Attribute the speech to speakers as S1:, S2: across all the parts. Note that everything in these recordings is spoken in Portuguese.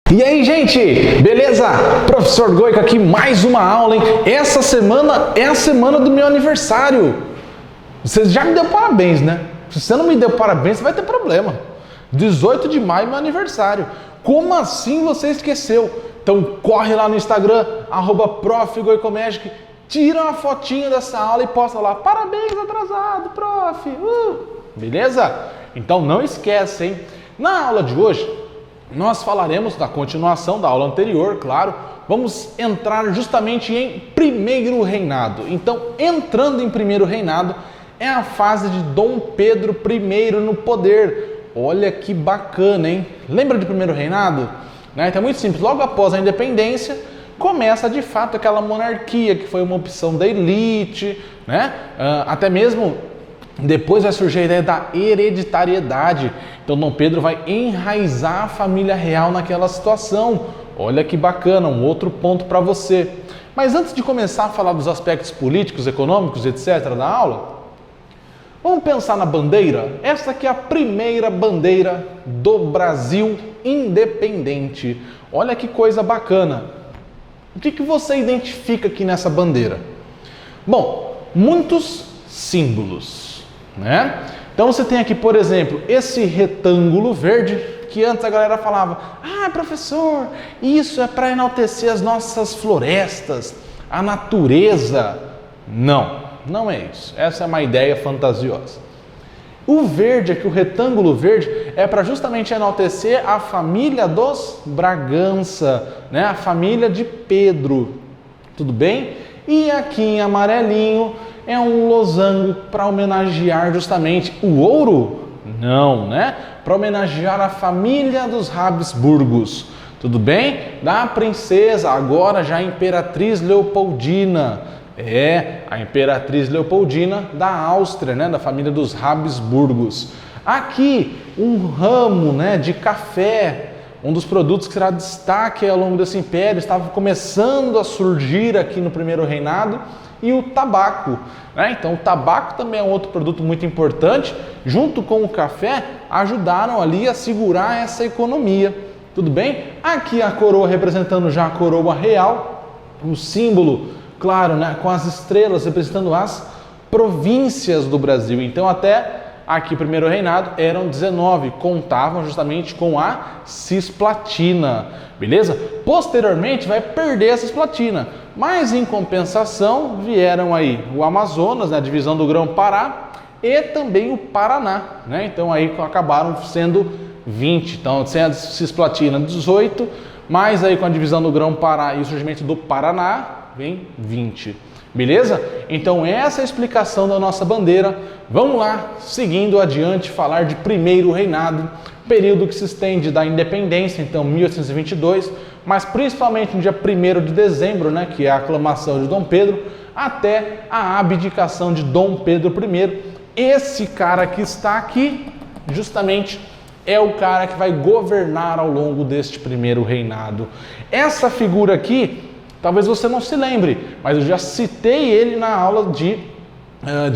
S1: E aí, gente, beleza? Professor Goico aqui, mais uma aula, hein? Essa semana é a semana do meu aniversário. Você já me deu parabéns, né? Se você não me deu parabéns, você vai ter problema. 18 de maio, meu aniversário. Como assim você esqueceu? Então corre lá no Instagram, @profgoicomagic, tira uma fotinha dessa aula e posta lá. Parabéns atrasado, prof. Beleza? Então não esquece, hein? Na aula de hoje, nós falaremos da continuação da aula anterior, claro. Vamos entrar justamente em primeiro reinado. Então, entrando em primeiro reinado, é a fase de Dom Pedro I no poder. Olha que bacana, hein? Lembra de primeiro reinado? Então é muito simples. Logo após a independência, começa de fato aquela monarquia que foi uma opção da elite, né? Até mesmo depois vai surgir a ideia da hereditariedade. Então Dom Pedro vai enraizar a família real naquela situação. Olha que bacana, um outro ponto para você. Mas antes de começar a falar dos aspectos políticos, econômicos, etc. da aula, vamos pensar na bandeira? Essa aqui é a primeira bandeira do Brasil independente. Olha que coisa bacana. O que você identifica aqui nessa bandeira? Bom, muitos símbolos, né? Então você tem aqui, por exemplo, esse retângulo verde, que antes a galera falava: ah, professor, isso é para enaltecer as nossas florestas, a natureza. Não, não é isso. Essa é uma ideia fantasiosa. O verde aqui, o retângulo verde, é para justamente enaltecer a família dos Bragança, né? A família de Pedro. Tudo bem? E aqui em amarelinho é um losango para homenagear justamente o ouro? Não, né? Para homenagear a família dos Habsburgos. Tudo bem? Da princesa, agora já a Imperatriz Leopoldina. A Imperatriz Leopoldina da Áustria, né? Da família dos Habsburgos. Aqui, um ramo, né, de café. Um dos produtos que será destaque ao longo desse império, estava começando a surgir aqui no primeiro reinado, e o tabaco, né? Então o tabaco também é um outro produto muito importante, junto com o café, ajudaram ali a segurar essa economia. Tudo bem? Aqui a coroa representando já a coroa real, o símbolo, claro, né, com as estrelas representando as províncias do Brasil. Então até aqui, primeiro reinado, eram 19, contavam justamente com a cisplatina, beleza? Posteriormente vai perder a cisplatina, mas em compensação vieram aí o Amazonas, né, a divisão do Grão-Pará, e também o Paraná, né? Então aí acabaram sendo 20, então sem a cisplatina 18, mas aí com a divisão do Grão-Pará e o surgimento do Paraná, vem 20. Beleza? Então essa é a explicação da nossa bandeira. Vamos lá, seguindo adiante, falar de primeiro reinado, período que se estende da independência, então 1822, mas principalmente no dia 1º de dezembro, né, que é a aclamação de Dom Pedro, até a abdicação de Dom Pedro I. Esse cara que está aqui, justamente, é o cara que vai governar ao longo deste primeiro reinado. Essa figura aqui, talvez você não se lembre, mas eu já citei ele na aula de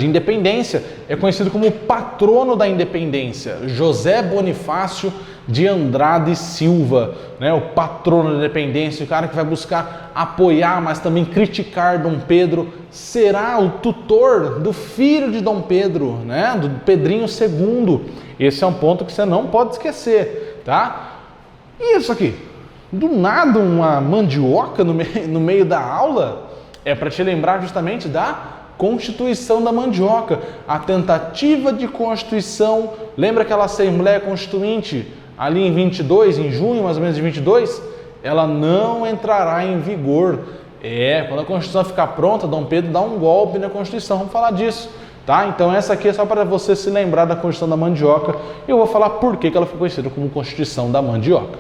S1: independência. É conhecido como o patrono da independência, José Bonifácio de Andrade Silva, né? O patrono da independência, o cara que vai buscar apoiar, mas também criticar Dom Pedro, será o tutor do filho de Dom Pedro, né? Do Pedrinho II. Esse é um ponto que você não pode esquecer, tá? E isso aqui? Do nada uma mandioca no meio da aula? É para te lembrar justamente da Constituição da Mandioca, a tentativa de constituição. Lembra aquela Assembleia Constituinte ali em 22, em junho mais ou menos de 22? Ela não entrará em vigor. Quando a Constituição ficar pronta, Dom Pedro dá um golpe na Constituição. Vamos falar disso, tá? Então essa aqui é só para você se lembrar da Constituição da Mandioca. E eu vou falar por que ela foi conhecida como Constituição da Mandioca.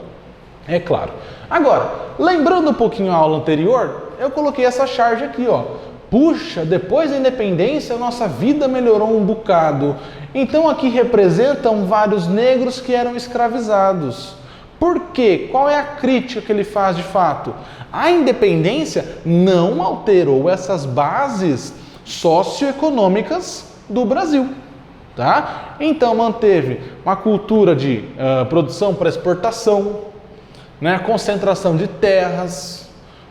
S1: É claro. Agora, lembrando um pouquinho a aula anterior, eu coloquei essa charge aqui, ó. Puxa, depois da independência, a nossa vida melhorou um bocado. Então aqui representam vários negros que eram escravizados. Por quê? Qual é a crítica que ele faz de fato? A independência não alterou essas bases socioeconômicas do Brasil. Tá? Então manteve uma cultura de produção para exportação, né? Concentração de terras,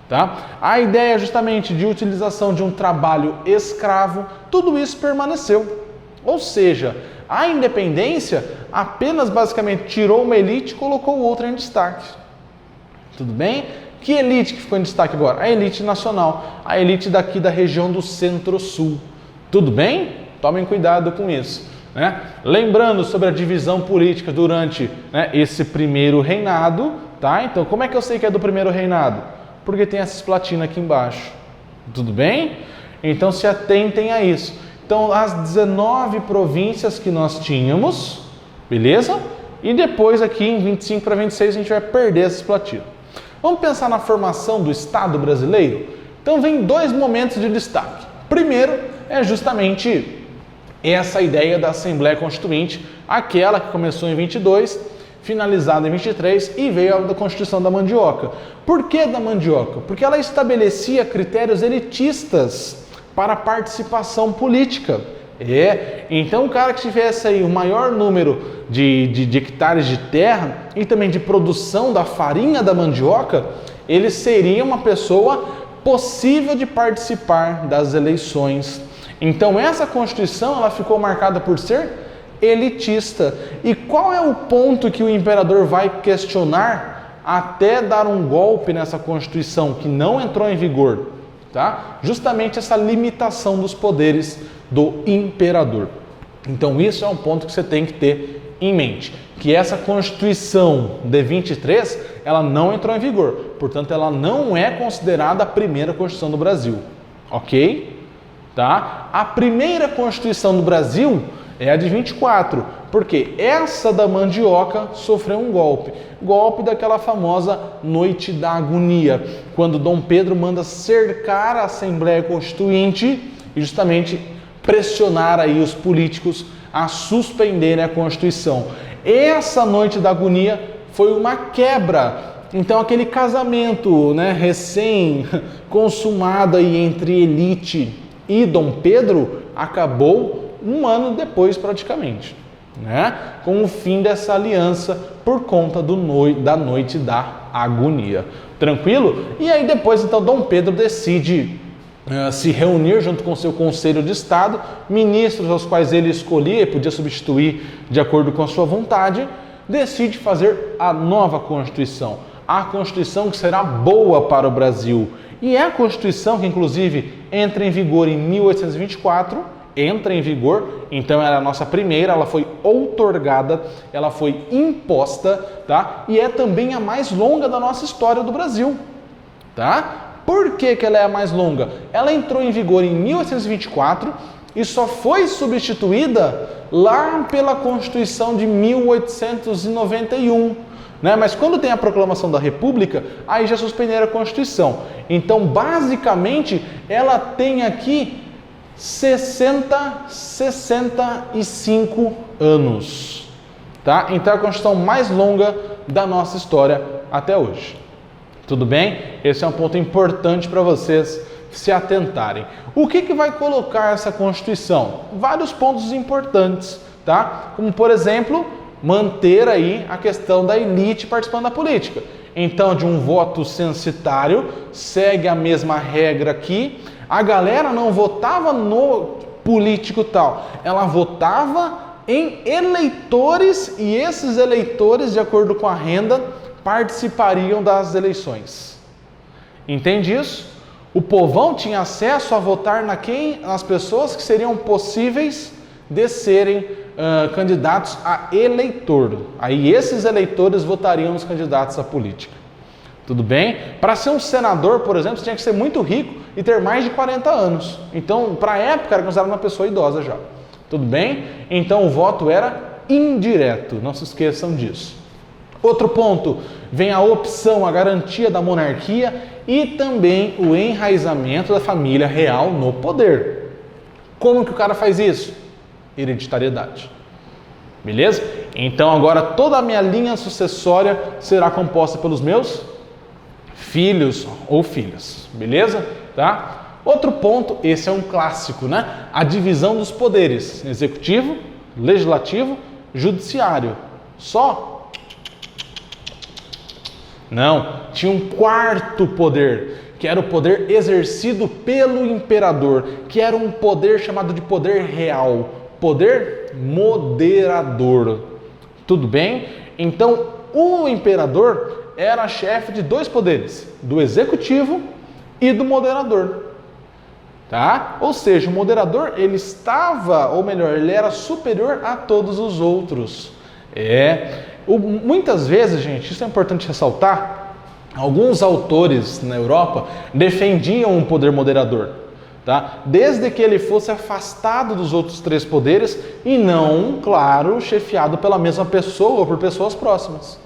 S1: tá? A ideia justamente de utilização de um trabalho escravo, tudo isso permaneceu. Ou seja, a independência apenas basicamente tirou uma elite e colocou outra em destaque. Tudo bem? Que elite que ficou em destaque agora? A elite nacional, a elite daqui da região do Centro-Sul. Tudo bem? Tomem cuidado com isso, né? Lembrando sobre a divisão política durante, né, esse primeiro reinado, tá? Então, como é que eu sei que é do primeiro reinado? Porque tem essa esplatina aqui embaixo. Tudo bem? Então, se atentem a isso. Então, as 19 províncias que nós tínhamos, beleza? E depois aqui em 25 para 26 a gente vai perder essa esplatina. Vamos pensar na formação do Estado brasileiro? Então, vem dois momentos de destaque. Primeiro é justamente essa ideia da Assembleia Constituinte, aquela que começou em 22, finalizada em 23 e veio a da Constituição da Mandioca. Por que da Mandioca? Porque ela estabelecia critérios elitistas para a participação política. Então o cara que tivesse aí o maior número de hectares de terra e também de produção da farinha da mandioca, ele seria uma pessoa possível de participar das eleições. Então essa Constituição ela ficou marcada por ser elitista. E qual é o ponto que o imperador vai questionar até dar um golpe nessa Constituição que não entrou em vigor? Tá? Justamente essa limitação dos poderes do imperador. Então isso é um ponto que você tem que ter em mente, que essa Constituição de 23, ela não entrou em vigor, portanto ela não é considerada a primeira Constituição do Brasil, ok? Tá? A primeira Constituição do Brasil é a de 24, porque essa da mandioca sofreu um golpe daquela famosa Noite da Agonia, quando Dom Pedro manda cercar a Assembleia Constituinte e justamente pressionar aí os políticos a suspenderem a Constituição. Essa Noite da Agonia foi uma quebra. Então aquele casamento, né, recém-consumado aí entre elite e Dom Pedro acabou um ano depois praticamente, né? Com o fim dessa aliança por conta da Noite da Agonia. Tranquilo? E aí depois então Dom Pedro decide se reunir junto com seu Conselho de Estado, ministros aos quais ele escolhia e podia substituir de acordo com a sua vontade, decide fazer a nova Constituição, a Constituição que será boa para o Brasil. E é a Constituição que inclusive entra em vigor em 1824, entra em vigor, então ela é a nossa primeira, ela foi outorgada, ela foi imposta, tá? E é também a mais longa da nossa história do Brasil, tá? Por que ela é a mais longa? Ela entrou em vigor em 1824 e só foi substituída lá pela Constituição de 1891, né? Mas quando tem a proclamação da República, aí já suspenderam a Constituição. Então, basicamente, ela tem aqui 65 anos, tá? Então é a Constituição mais longa da nossa história até hoje. Tudo bem? Esse é um ponto importante para vocês se atentarem. O que vai colocar essa Constituição? Vários pontos importantes, tá? Como, por exemplo, manter aí a questão da elite participando da política. Então, de um voto censitário, segue a mesma regra aqui. A galera não votava no político tal, ela votava em eleitores e esses eleitores, de acordo com a renda, participariam das eleições. Entende isso? O povão tinha acesso a votar nas pessoas que seriam possíveis de serem candidatos a eleitor. Aí esses eleitores votariam nos candidatos à política. Tudo bem? Para ser um senador, por exemplo, você tinha que ser muito rico e ter mais de 40 anos. Então, para a época, era considerado uma pessoa idosa já. Tudo bem? Então, o voto era indireto. Não se esqueçam disso. Outro ponto, vem a opção, a garantia da monarquia e também o enraizamento da família real no poder. Como que o cara faz isso? Hereditariedade. Beleza? Então, agora toda a minha linha sucessória será composta pelos meus filhos ou filhas, beleza? Tá? Outro ponto, esse é um clássico, né? A divisão dos poderes, executivo, legislativo, judiciário. Só Não, tinha um quarto poder, que era o poder exercido pelo imperador, que era um poder chamado de poder real, poder moderador. Tudo bem? Então, o imperador era chefe de dois poderes, do executivo e do moderador. Tá? Ou seja, o moderador, ele estava, ou melhor, ele era superior a todos os outros. Muitas vezes, gente, isso é importante ressaltar, alguns autores na Europa defendiam um poder moderador, tá? Desde que ele fosse afastado dos outros três poderes e não, claro, chefiado pela mesma pessoa ou por pessoas próximas,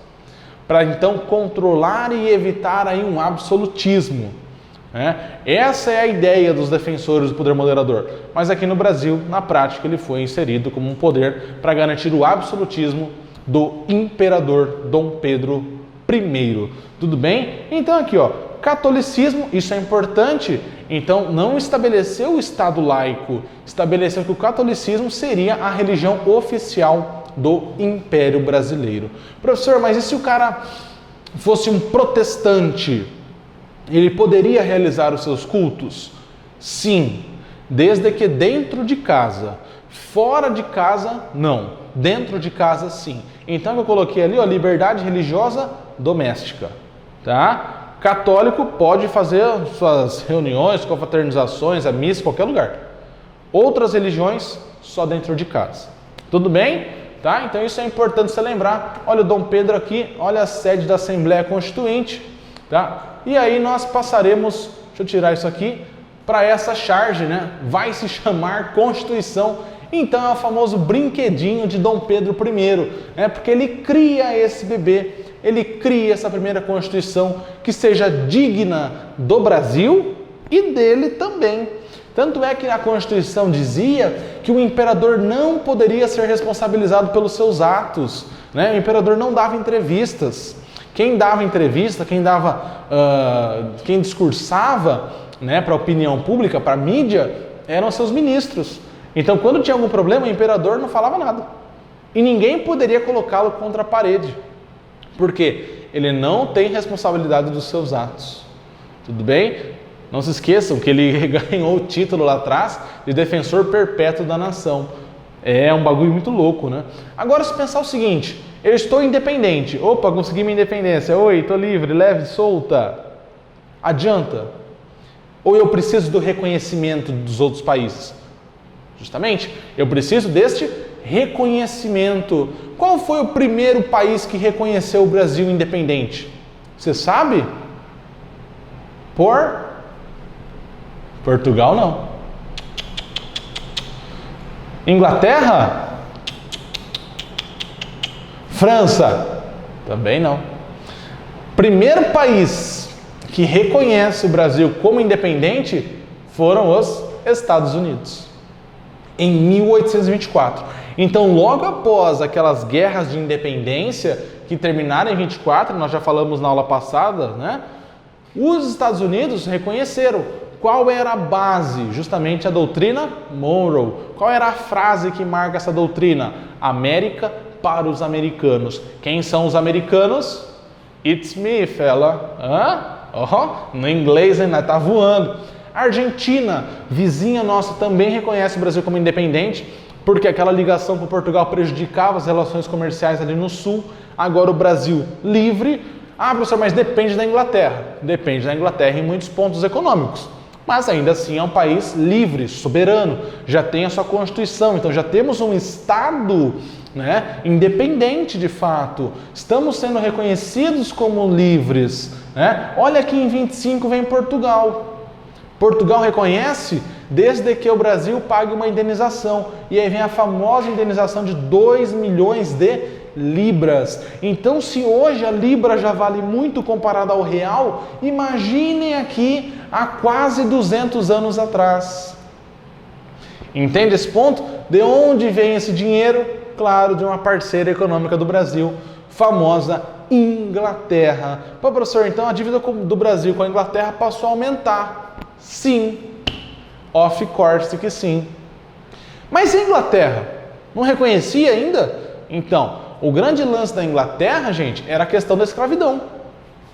S1: para então controlar e evitar aí um absolutismo. Essa é a ideia dos defensores do poder moderador, mas aqui no Brasil, na prática, ele foi inserido como um poder para garantir o absolutismo do imperador Dom Pedro I. Tudo bem? Então aqui, ó, catolicismo, isso é importante, então não estabeleceu o Estado laico, estabeleceu que o catolicismo seria a religião oficial do Império Brasileiro. Professor, mas e se o cara fosse um protestante? Ele poderia realizar os seus cultos? Sim, desde que dentro de casa. Fora de casa, não. Dentro de casa, sim. Então eu coloquei ali, ó, liberdade religiosa doméstica, tá? Católico pode fazer suas reuniões, confraternizações, a missa, em qualquer lugar. Outras religiões, só dentro de casa. Tudo bem? Tá? Então isso é importante você lembrar. Olha o Dom Pedro aqui, olha a sede da Assembleia Constituinte, tá? E aí nós passaremos, deixa eu tirar isso aqui, para essa charge, né? Vai se chamar Constituição. Então é o famoso brinquedinho de Dom Pedro I, né? Porque ele cria esse bebê, ele cria essa primeira Constituição que seja digna do Brasil e dele também. Tanto é que a Constituição dizia que o imperador não poderia ser responsabilizado pelos seus atos, né? O imperador não dava entrevistas. Quem dava entrevista, quem discursava, né, para a opinião pública, para a mídia, eram seus ministros. Então, quando tinha algum problema, o imperador não falava nada. E ninguém poderia colocá-lo contra a parede. Por quê? Ele não tem responsabilidade dos seus atos. Tudo bem? Não se esqueçam que ele ganhou o título lá atrás de defensor perpétuo da nação. É um bagulho muito louco, né? Agora, se pensar o seguinte, eu estou independente. Opa, consegui minha independência. Oi, estou livre, leve, solta. Adianta? Ou eu preciso do reconhecimento dos outros países? Justamente, eu preciso deste reconhecimento. Qual foi o primeiro país que reconheceu o Brasil independente? Você sabe? Portugal, não. Inglaterra? França? Também não. Primeiro país que reconhece o Brasil como independente foram os Estados Unidos, em 1824. Então, logo após aquelas guerras de independência que terminaram em 24, nós já falamos na aula passada, né? Os Estados Unidos reconheceram. Qual era a base? Justamente a doutrina Monroe. Qual era a frase que marca essa doutrina? América para os americanos. Quem são os americanos? It's me, fella. No inglês ainda tá voando. Argentina, vizinha nossa, também reconhece o Brasil como independente, porque aquela ligação com Portugal prejudicava as relações comerciais ali no sul. Agora o Brasil livre. Ah, professor, mas depende da Inglaterra. Depende da Inglaterra em muitos pontos econômicos. Mas ainda assim é um país livre, soberano, já tem a sua Constituição, então já temos um Estado, né, independente de fato. Estamos sendo reconhecidos como livres, né? Olha aqui em 25 vem Portugal. Portugal reconhece desde que o Brasil pague uma indenização. E aí vem a famosa indenização de 2 milhões de libras. Então, se hoje a libra já vale muito comparada ao real, imaginem aqui há quase 200 anos atrás. Entende esse ponto? De onde vem esse dinheiro? Claro, de uma parceira econômica do Brasil, famosa Inglaterra. Pô, professor, então a dívida do Brasil com a Inglaterra passou a aumentar. Sim, of course que sim. Mas a Inglaterra não reconhecia ainda? Então, o grande lance da Inglaterra, gente, era a questão da escravidão.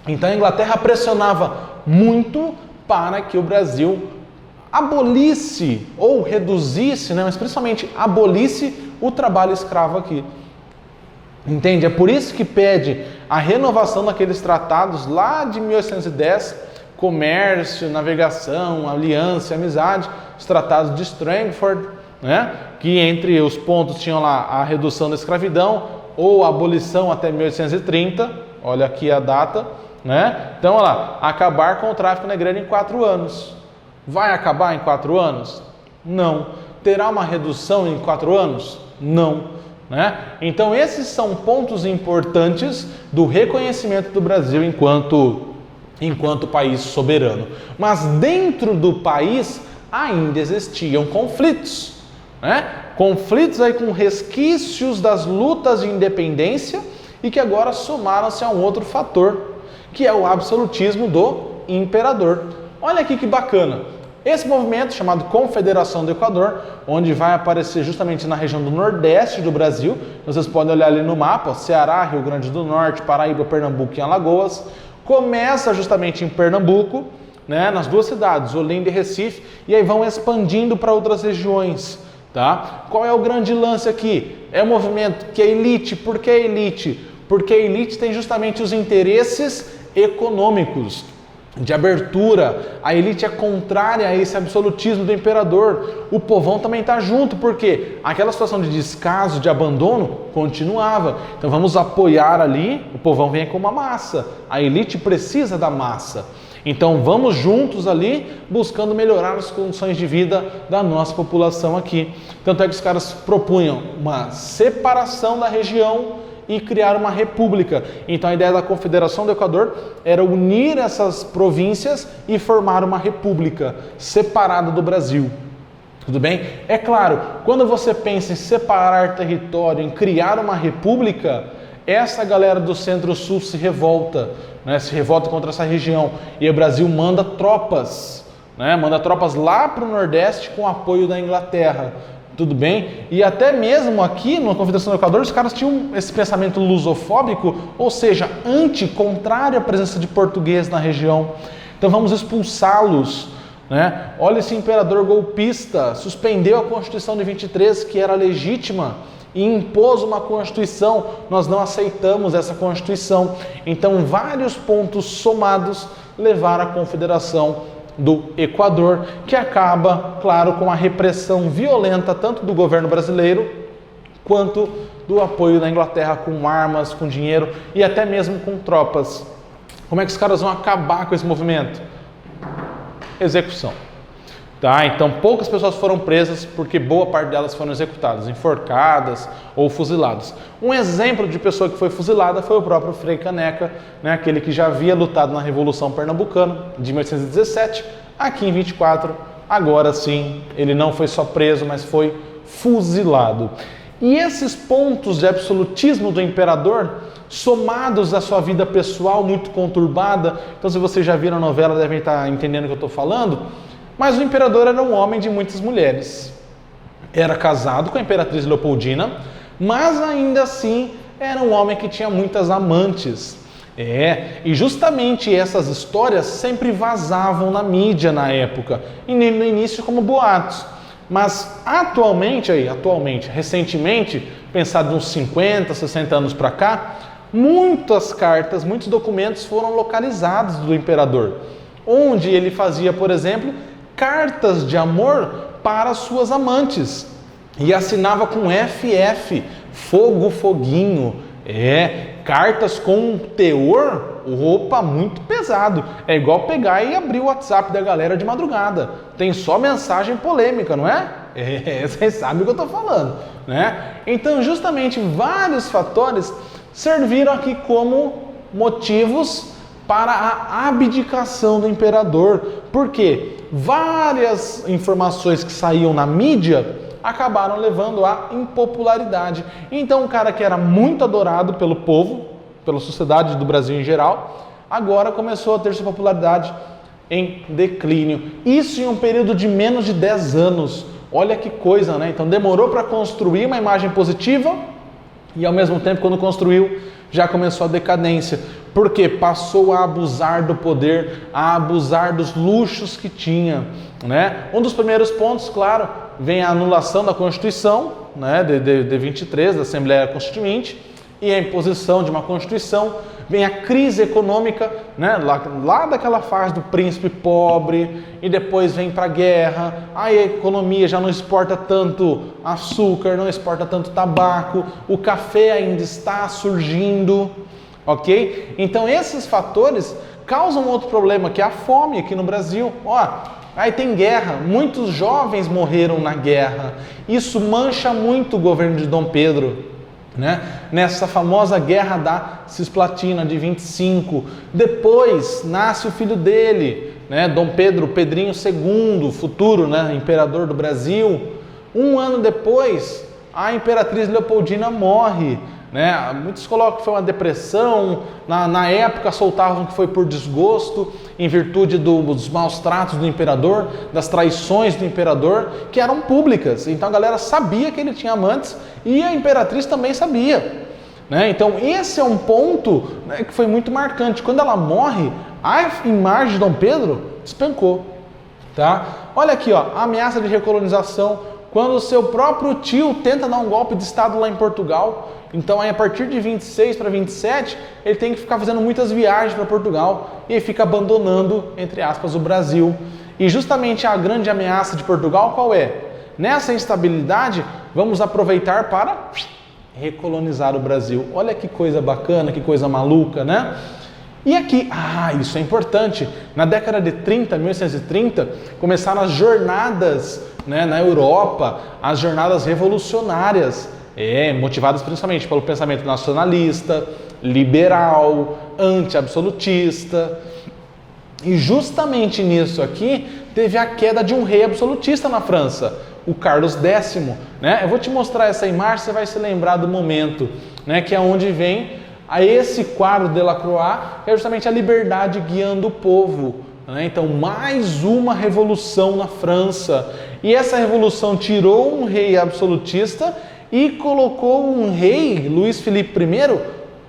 S1: Então a Inglaterra pressionava muito para que o Brasil abolisse ou reduzisse, né, mas principalmente abolisse o trabalho escravo aqui. Entende? É por isso que pede a renovação daqueles tratados lá de 1810, comércio, navegação, aliança, amizade, os tratados de Stratford, né, que entre os pontos tinham lá a redução da escravidão ou a abolição até 1830, olha aqui a data, né? Então, olha lá, acabar com o tráfico negreiro em 4 anos. Vai acabar em 4 anos? Não. Terá uma redução em 4 anos? Não. Né? Então, esses são pontos importantes do reconhecimento do Brasil enquanto país soberano. Mas dentro do país ainda existiam conflitos, né? Conflitos aí com resquícios das lutas de independência e que agora somaram-se a um outro fator, que é o absolutismo do imperador. Olha aqui que bacana. Esse movimento, chamado Confederação do Equador, onde vai aparecer justamente na região do Nordeste do Brasil, vocês podem olhar ali no mapa, Ceará, Rio Grande do Norte, Paraíba, Pernambuco e Alagoas, começa justamente em Pernambuco, né, nas 2 cidades, Olinda e Recife, e aí vão expandindo para outras regiões. Tá? Qual é o grande lance aqui? É um movimento que é elite. Por que elite? Porque a elite tem justamente os interesses econômicos, de abertura. A elite é contrária a esse absolutismo do imperador. O povão também está junto, porque aquela situação de descaso, de abandono, continuava. Então vamos apoiar ali, o povão vem com uma massa. A elite precisa da massa. Então vamos juntos ali, buscando melhorar as condições de vida da nossa população aqui. Tanto é que os caras propunham uma separação da região e criar uma república. Então a ideia da Confederação do Equador era unir essas províncias e formar uma república separada do Brasil. Tudo bem? É claro, quando você pensa em separar território, em criar uma república, essa galera do Centro-Sul se revolta, né? Se revolta contra essa região. E o Brasil manda tropas, né? Manda tropas lá para o Nordeste com apoio da Inglaterra. Tudo bem? E até mesmo aqui na Confederação do Equador, os caras tinham esse pensamento lusofóbico, ou seja, contrário à presença de português na região. Então vamos expulsá-los, né? Olha, esse imperador golpista suspendeu a Constituição de 23, que era legítima, e impôs uma Constituição. Nós não aceitamos essa Constituição. Então vários pontos somados levaram à Confederação do Equador, que acaba, claro, com a repressão violenta tanto do governo brasileiro quanto do apoio da Inglaterra com armas, com dinheiro e até mesmo com tropas. Como é que os caras vão acabar com esse movimento? Execução. Tá? Então poucas pessoas foram presas porque boa parte delas foram executadas, enforcadas ou fuziladas. Um exemplo de pessoa que foi fuzilada foi o próprio Frei Caneca, né? Aquele que já havia lutado na Revolução Pernambucana de 1817, aqui em 24, agora sim, ele não foi só preso, mas foi fuzilado. E esses pontos de absolutismo do imperador, somados à sua vida pessoal muito conturbada, então se vocês já viram a novela devem estar entendendo o que eu estou falando, mas o imperador era um homem de muitas mulheres. Era casado com a imperatriz Leopoldina, mas ainda assim era um homem que tinha muitas amantes. E justamente essas histórias sempre vazavam na mídia na época, e no início como boatos. Mas atualmente, recentemente, pensado uns 50, 60 anos para cá, muitas cartas, muitos documentos foram localizados do imperador, onde ele fazia, por exemplo, cartas de amor para suas amantes e assinava com FF, fogo, foguinho, cartas com um teor, muito pesado, é igual pegar e abrir o WhatsApp da galera de madrugada, tem só mensagem polêmica, não é? Vocês sabem o que eu estou falando, né? Então justamente vários fatores serviram aqui como motivos para a abdicação do imperador, porque várias informações que saíam na mídia acabaram levando à impopularidade. Então, um cara que era muito adorado pelo povo, pela sociedade do Brasil em geral, agora começou a ter sua popularidade em declínio. Isso em um período de menos de 10 anos. Olha que coisa, né? Então, demorou para construir uma imagem positiva e, ao mesmo tempo, quando construiu, já começou a decadência. porque passou a abusar do poder, a abusar dos luxos que tinha, né? Um dos primeiros pontos, claro, vem a anulação da Constituição, né, de 23, da Assembleia Constituinte, e a imposição de uma Constituição. Vem a crise econômica, né, lá daquela fase do príncipe pobre, e depois vem para a guerra, a economia já não exporta tanto açúcar, não exporta tanto tabaco, o café ainda está surgindo, ok? Então esses fatores causam outro problema, que é a fome aqui no Brasil. Ó, aí tem guerra, muitos jovens morreram na guerra, isso mancha muito o governo de Dom Pedro, né? Nessa famosa guerra da Cisplatina de 25, depois nasce o filho dele, né? Dom Pedro, Pedrinho II, futuro, né, imperador do Brasil. Um ano depois, a imperatriz Leopoldina morre, né? Muitos colocam que foi uma depressão, na época soltavam que foi por desgosto, em virtude dos maus tratos do imperador, das traições do imperador, que eram públicas. Então a galera sabia que ele tinha amantes e a imperatriz também sabia, né? Então esse é um ponto, né, que foi muito marcante. Quando ela morre, a imagem de Dom Pedro despencou, tá? Olha aqui, ó, a ameaça de recolonização, quando o seu próprio tio tenta dar um golpe de Estado lá em Portugal. Então aí a partir de 26 para 27, ele tem que ficar fazendo muitas viagens para Portugal e ele fica abandonando, entre aspas, o Brasil. E justamente a grande ameaça de Portugal qual é? Nessa instabilidade, vamos aproveitar para recolonizar o Brasil. Olha que coisa bacana, que coisa maluca, né? E aqui, isso é importante, na década de 30, 1830, começaram as jornadas, né, na Europa, as jornadas revolucionárias, motivadas principalmente pelo pensamento nacionalista, liberal, anti-absolutista. E justamente nisso aqui, teve a queda de um rei absolutista na França, o Carlos X, né? Eu vou te mostrar essa imagem, você vai se lembrar do momento, né, que é onde vem a esse quadro de Delacroix, que é justamente a liberdade guiando o povo, né? Então, mais uma revolução na França. E essa revolução tirou um rei absolutista e colocou um rei, Luís Filipe I,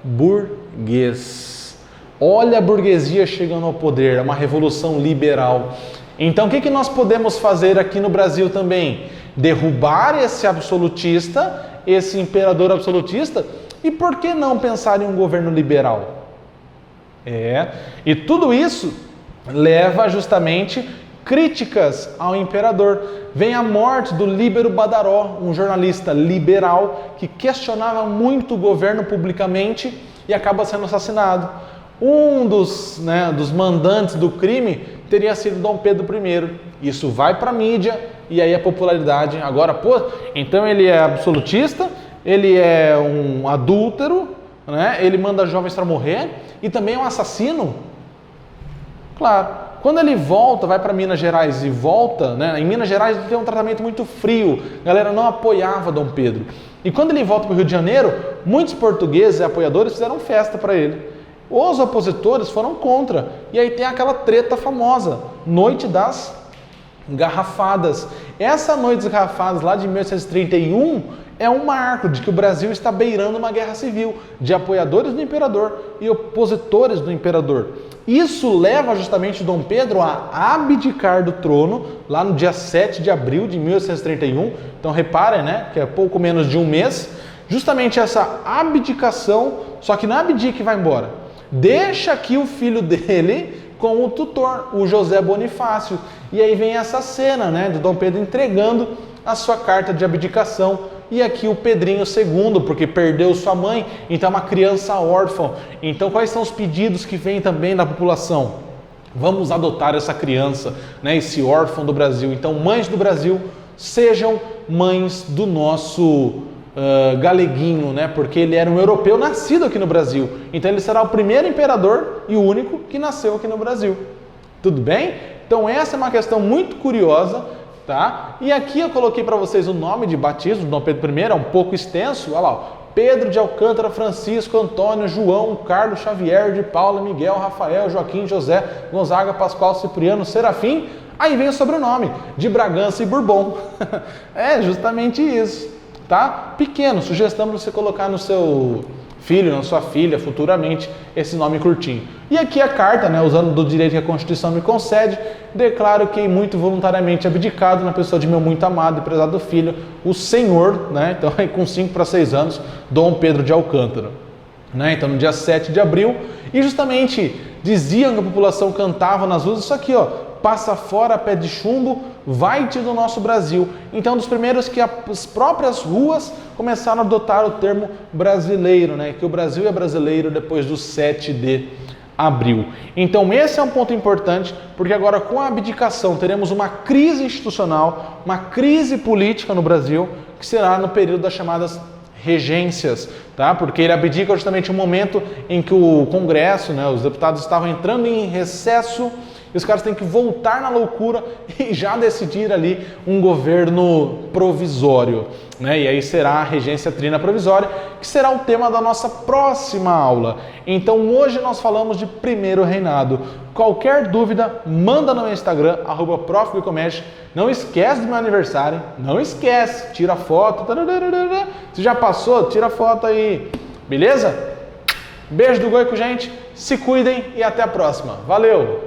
S1: burguês. Olha a burguesia chegando ao poder, é uma revolução liberal. Então, o que nós podemos fazer aqui no Brasil também? Derrubar esse absolutista, esse imperador absolutista, e por que não pensar em um governo liberal? E tudo isso leva justamente críticas ao imperador. Vem a morte do Líbero Badaró, um jornalista liberal que questionava muito o governo publicamente e acaba sendo assassinado. Um dos mandantes do crime teria sido Dom Pedro I. Isso vai para a mídia e aí a popularidade. Agora, então ele é absolutista, ele é um adúltero, né? Ele manda jovens para morrer e também é um assassino? Claro. Quando ele volta, vai para Minas Gerais e volta, né? Em Minas Gerais tem um tratamento muito frio, a galera não apoiava Dom Pedro. E quando ele volta para o Rio de Janeiro, muitos portugueses e apoiadores fizeram festa para ele. Os opositores foram contra. E aí tem aquela treta famosa, Noite das Garrafadas. Essa Noite das Garrafadas lá de 1831 é um marco de que o Brasil está beirando uma guerra civil, de apoiadores do imperador e opositores do imperador. Isso leva justamente Dom Pedro a abdicar do trono, lá no dia 7 de abril de 1831. Então reparem, né, que é pouco menos de um mês. Justamente essa abdicação, só que não abdica e vai embora. Deixa aqui o filho dele com o tutor, o José Bonifácio. E aí vem essa cena, né, de Dom Pedro entregando a sua carta de abdicação. E aqui o Pedrinho II, porque perdeu sua mãe, então é uma criança órfã. Então quais são os pedidos que vêm também da população? Vamos adotar essa criança, né, esse órfão do Brasil. Então mães do Brasil, sejam mães do nosso Galeguinho, né, porque ele era um europeu nascido aqui no Brasil. Então ele será o primeiro imperador e o único que nasceu aqui no Brasil. Tudo bem? Então essa é uma questão muito curiosa. Tá? E aqui eu coloquei para vocês o nome de batismo de Dom Pedro I, é um pouco extenso, olha lá, ó. Pedro de Alcântara, Francisco, Antônio, João, Carlos, Xavier, de Paula, Miguel, Rafael, Joaquim, José, Gonzaga, Pascoal, Cipriano, Serafim, aí vem o sobrenome, de Bragança e Bourbon. É justamente isso, tá? Pequeno, sugestão para você colocar no seu filho, não sua filha, futuramente, esse nome curtinho. E aqui a carta, né, usando do direito que a Constituição me concede, declaro que muito voluntariamente abdicado na pessoa de meu muito amado e prezado filho, o Senhor, né, então com 5 para 6 anos, Dom Pedro de Alcântara. Né, então no dia 7 de abril, e justamente diziam que a população cantava nas ruas, isso aqui, ó, passa fora pé de chumbo, vai-te do nosso Brasil. Então, dos primeiros que as próprias ruas começaram a adotar o termo brasileiro, né? Que o Brasil é brasileiro depois do 7 de abril. Então, esse é um ponto importante, porque agora com a abdicação teremos uma crise institucional, uma crise política no Brasil, que será no período das chamadas regências, tá? Porque ele abdica justamente um momento em que o Congresso, né, os deputados estavam entrando em recesso, e os caras têm que voltar na loucura e já decidir ali um governo provisório, né? E aí será a regência trina provisória, que será o tema da nossa próxima aula. Então hoje nós falamos de primeiro reinado. Qualquer dúvida, manda no meu Instagram, @profguicomedes. Não esquece do meu aniversário, não esquece, tira foto. Se já passou, tira foto aí, beleza? Beijo do Goico, gente, se cuidem e até a próxima. Valeu!